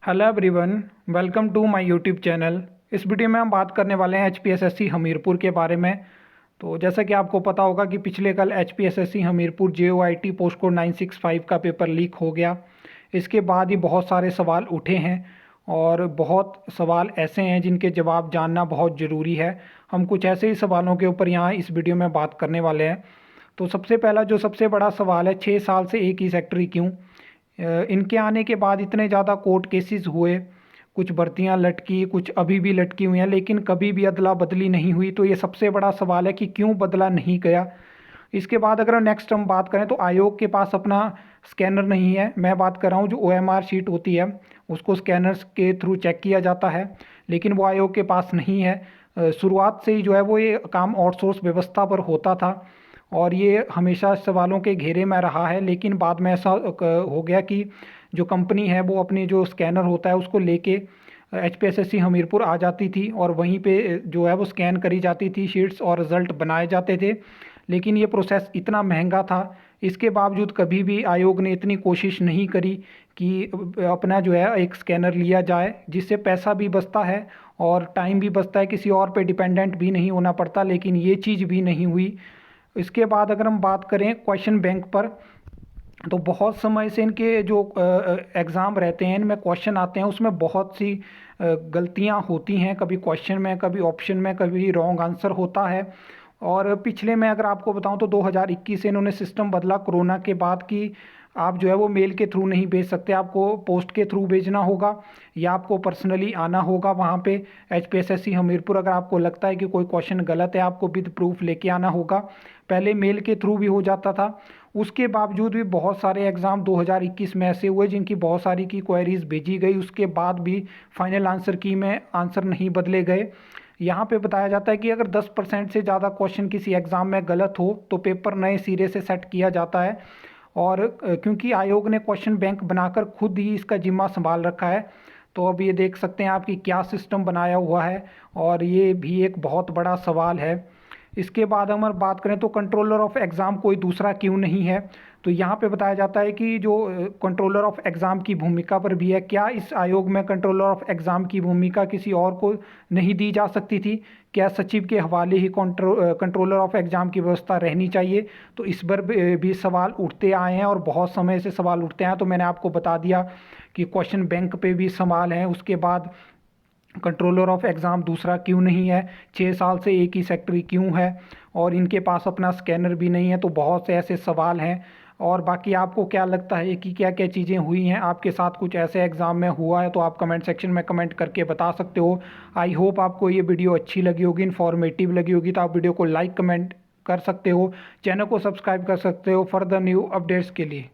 Hello everyone, welcome to my YouTube channel. इस video में हम बात करने वाले हैं एचपीएसएससी हमीरपुर के बारे में। तो जैसा कि आपको पता होगा कि पिछले कल HPSSC Hamirpur JOIT post code 965 का पेपर लीक हो गया। इसके बाद ही बहुत सारे सवाल उठे हैं और बहुत सवाल ऐसे हैं जिनके जवाब जानना बहुत ज़रूरी है। हम कुछ ऐसे ही सवालों के ऊपर यहाँ इस वीडियो में बात करने वाले हैं। तो सबसे पहला जो सबसे बड़ा सवाल है, 6 साल से एक ही सेक्टर क्यों? इनके आने के बाद इतने ज़्यादा कोर्ट केसेस हुए, कुछ भर्तियां लटकी, कुछ अभी भी लटकी हुई हैं, लेकिन कभी भी अदला बदली नहीं हुई। तो ये सबसे बड़ा सवाल है कि क्यों बदला नहीं गया। इसके बाद अगर नेक्स्ट हम बात करें तो आयोग के पास अपना स्कैनर नहीं है। मैं बात कर रहा हूँ जो OMR शीट होती है उसको स्कैनर्स के थ्रू चेक किया जाता है, लेकिन वो आयोग के पास नहीं है। शुरुआत से ही जो है वो ये काम आउटसोर्स व्यवस्था पर होता था और ये हमेशा सवालों के घेरे में रहा है। लेकिन बाद में ऐसा हो गया कि जो कंपनी है वो अपनी जो स्कैनर होता है उसको लेके एचपीएसएससी हमीरपुर आ जाती थी और वहीं पे जो है वो स्कैन करी जाती थी शीट्स और रिज़ल्ट बनाए जाते थे। लेकिन ये प्रोसेस इतना महंगा था, इसके बावजूद कभी भी आयोग ने इतनी कोशिश नहीं करी कि अपना जो है एक स्कैनर लिया जाए, जिससे पैसा भी बचता है और टाइम भी बचता है, किसी और पे डिपेंडेंट भी नहीं होना पड़ता। लेकिन ये चीज़ भी नहीं हुई। इसके बाद अगर हम बात करें क्वेश्चन बैंक पर, तो बहुत समय से इनके जो एग्ज़ाम रहते हैं इनमें क्वेश्चन आते हैं, उसमें बहुत सी गलतियां होती हैं, कभी क्वेश्चन में, कभी ऑप्शन में, कभी रॉन्ग आंसर होता है। और पिछले में अगर आपको बताऊं तो 2021 से इन्होंने सिस्टम बदला कोरोना के बाद कि आप जो है वो मेल के थ्रू नहीं भेज सकते, आपको पोस्ट के थ्रू भेजना होगा या आपको पर्सनली आना होगा वहाँ पे एचपीएसएससी हमीरपुर। अगर आपको लगता है कि कोई क्वेश्चन गलत है, आपको विद प्रूफ लेके आना होगा। पहले मेल के थ्रू भी हो जाता था। उसके बावजूद भी बहुत सारे एग्ज़ाम 2021 में ऐसे हुए जिनकी बहुत सारी की क्वेरीज भेजी गई, उसके बाद भी फाइनल आंसर की में आंसर नहीं बदले गए। यहाँ पे बताया जाता है कि अगर 10% से ज़्यादा क्वेश्चन किसी एग्ज़ाम में गलत हो तो पेपर नए सिरे से सेट किया जाता है। और क्योंकि आयोग ने क्वेश्चन बैंक बनाकर खुद ही इसका जिम्मा संभाल रखा है, तो अब ये देख सकते हैं आपकी क्या सिस्टम बनाया हुआ है और ये भी एक बहुत बड़ा सवाल है। इसके बाद हम बात करें तो कंट्रोलर ऑफ एग्ज़ाम कोई दूसरा क्यों नहीं है? तो यहाँ पे बताया जाता है कि जो कंट्रोलर ऑफ एग्ज़ाम की भूमिका पर भी है, क्या इस आयोग में कंट्रोलर ऑफ एग्ज़ाम की भूमिका किसी और को नहीं दी जा सकती थी? क्या सचिव के हवाले ही कंट्रोलर ऑफ एग्ज़ाम की व्यवस्था रहनी चाहिए? तो इस पर भी सवाल उठते आए हैं और बहुत समय से सवाल उठते हैं। तो मैंने आपको बता दिया कि क्वेश्चन बैंक पे भी सवाल हैं। उसके बाद कंट्रोलर ऑफ एग्ज़ाम दूसरा क्यों नहीं है, 6 साल से एक ही सेक्रेटरी क्यों है और इनके पास अपना स्कैनर भी नहीं है। तो बहुत से ऐसे सवाल हैं। और बाकी आपको क्या लगता है कि क्या क्या चीज़ें हुई हैं, आपके साथ कुछ ऐसे एग्ज़ाम में हुआ है तो आप कमेंट सेक्शन में कमेंट करके बता सकते हो। आई होप आपको ये वीडियो अच्छी लगी होगी, इन्फॉर्मेटिव लगी होगी। तो आप वीडियो को लाइक कमेंट कर सकते हो, चैनल को सब्सक्राइब कर सकते हो फर्दर न्यू अपडेट्स के लिए।